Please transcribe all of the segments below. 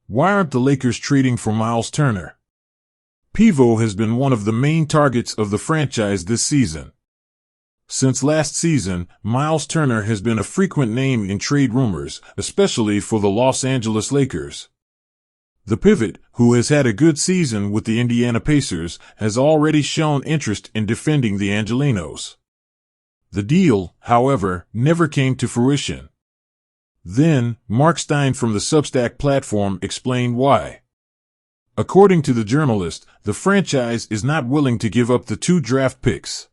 Why aren't the Lakers trading for Myles Turner? Pivot has been one of the main targets of the franchise this season. Since last season, Myles Turner has been a frequent name in trade rumors, especially for the Los Angeles Lakers. The pivot, who has had a good season with the Indiana Pacers, has already shown interest in defending the Angelenos. The deal, however, never came to fruition. Then, Mark Stein from the Substack platform explained why. According to the journalist, the franchise is not willing to give up the 2 draft picks.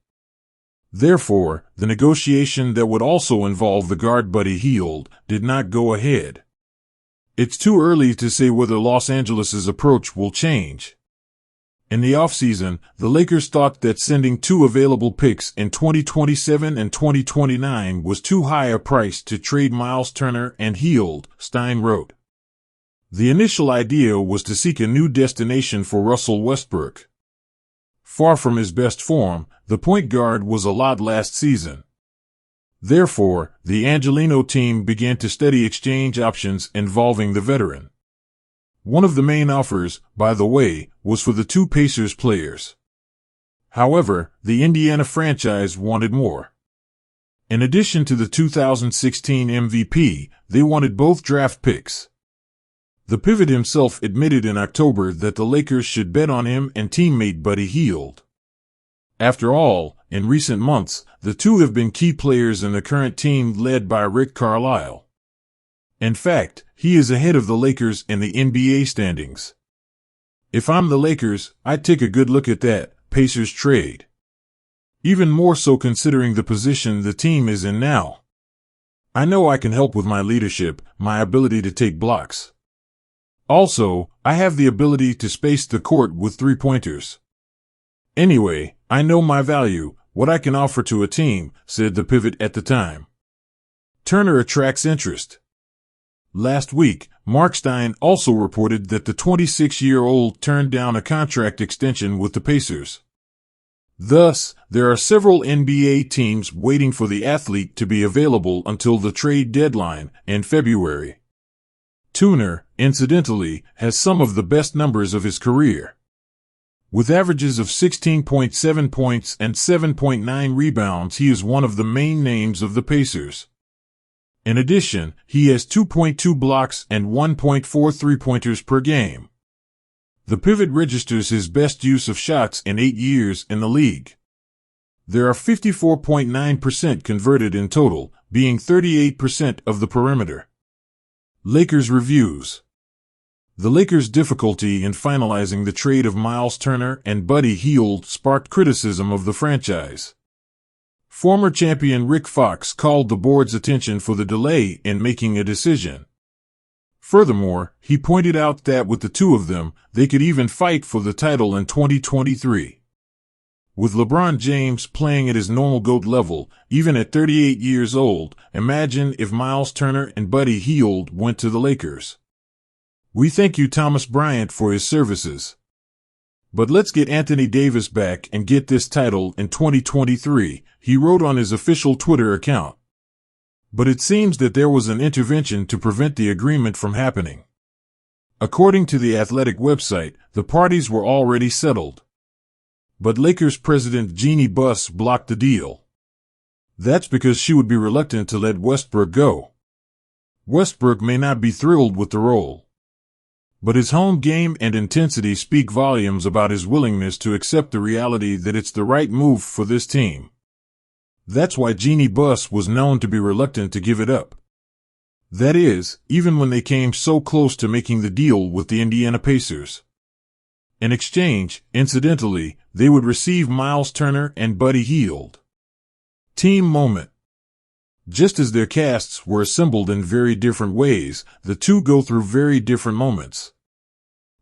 Therefore, the negotiation that would also involve the guard Buddy Hield did not go ahead. It's too early to say whether Los Angeles's approach will change. In the offseason, the Lakers thought that sending 2 available picks in 2027 and 2029 was too high a price to trade Myles Turner and Hield, Stein wrote. The initial idea was to seek a new destination for Russell Westbrook. Far from his best form, the point guard was a lot last season. Therefore, the Angeleno team began to study exchange options involving the veteran. One of the main offers, by the way, was for the 2 Pacers players. However, the Indiana franchise wanted more. In addition to the 2016 MVP, they wanted both draft picks. The pivot himself admitted in October that the Lakers should bet on him and teammate Buddy Hield. After all, in recent months, the 2 have been key players in the current team led by Rick Carlisle. In fact, he is ahead of the Lakers in the NBA standings. If I'm the Lakers, I'd take a good look at that Pacers trade. Even more so considering the position the team is in now. I know I can help with my leadership, my ability to take blocks. Also, I have the ability to space the court with 3-pointers. Anyway, I know my value, what I can offer to a team, said the pivot at the time. Turner attracts interest. Last week, Mark Stein also reported that the 26-year-old turned down a contract extension with the Pacers. Thus, there are several NBA teams waiting for the athlete to be available until the trade deadline in February. Turner, incidentally, has some of the best numbers of his career. With averages of 16.7 points and 7.9 rebounds, he is one of the main names of the Pacers. In addition, he has 2.2 blocks and 1.4 three-pointers per game. The pivot registers his best use of shots in 8 years in the league. There are 54.9% converted in total, being 38% of the perimeter. Lakers reviews. The Lakers' difficulty in finalizing the trade of Myles Turner and Buddy Hield sparked criticism of the franchise. Former champion Rick Fox called the board's attention for the delay in making a decision. Furthermore, he pointed out that with the 2 of them, they could even fight for the title in 2023. With LeBron James playing at his normal GOAT level, even at 38 years old, imagine if Myles Turner and Buddy Hield went to the Lakers. We thank you, Thomas Bryant, for his services. But let's get Anthony Davis back and get this title in 2023, he wrote on his official Twitter account. But it seems that there was an intervention to prevent the agreement from happening. According to the Athletic website, the parties were already settled. But Lakers president Jeannie Buss blocked the deal. That's because she would be reluctant to let Westbrook go. Westbrook may not be thrilled with the role. But his home game and intensity speak volumes about his willingness to accept the reality that it's the right move for this team. That's why Jeannie Buss was known to be reluctant to give it up. That is, even when they came so close to making the deal with the Indiana Pacers. In exchange, incidentally, they would receive Myles Turner and Buddy Hield. Team moment. Just as their casts were assembled in very different ways, the 2 go through very different moments.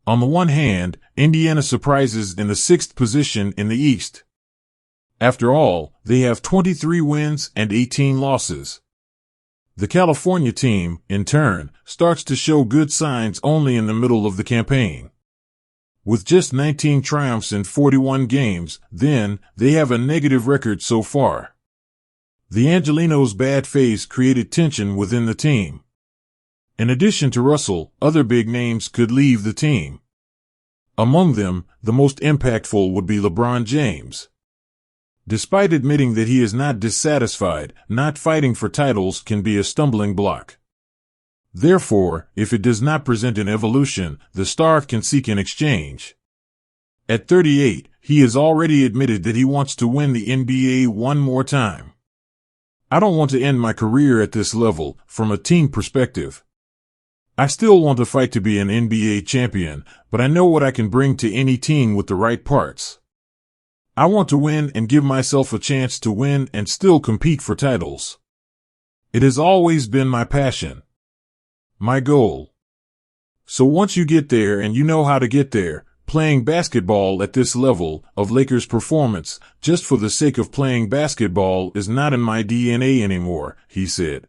On the one hand, Indiana surprises in the 6th position in the East. After all, they have 23 wins and 18 losses. The California team, in turn, starts to show good signs only in the middle of the campaign. With just 19 triumphs in 41 games, then, they have a negative record so far. The Angelenos' bad phase created tension within the team. In addition to Russell, other big names could leave the team. Among them, the most impactful would be LeBron James. Despite admitting that he is not dissatisfied, not fighting for titles can be a stumbling block. Therefore, if it does not present an evolution, the star can seek an exchange. At 38, he has already admitted that he wants to win the NBA one more time. I don't want to end my career at this level, from a team perspective. I still want to fight to be an NBA champion, but I know what I can bring to any team with the right parts. I want to win and give myself a chance to win and still compete for titles. It has always been my passion. My goal. So once you get there and you know how to get there, playing basketball at this level of Lakers performance, just for the sake of playing basketball, is not in my DNA anymore, he said.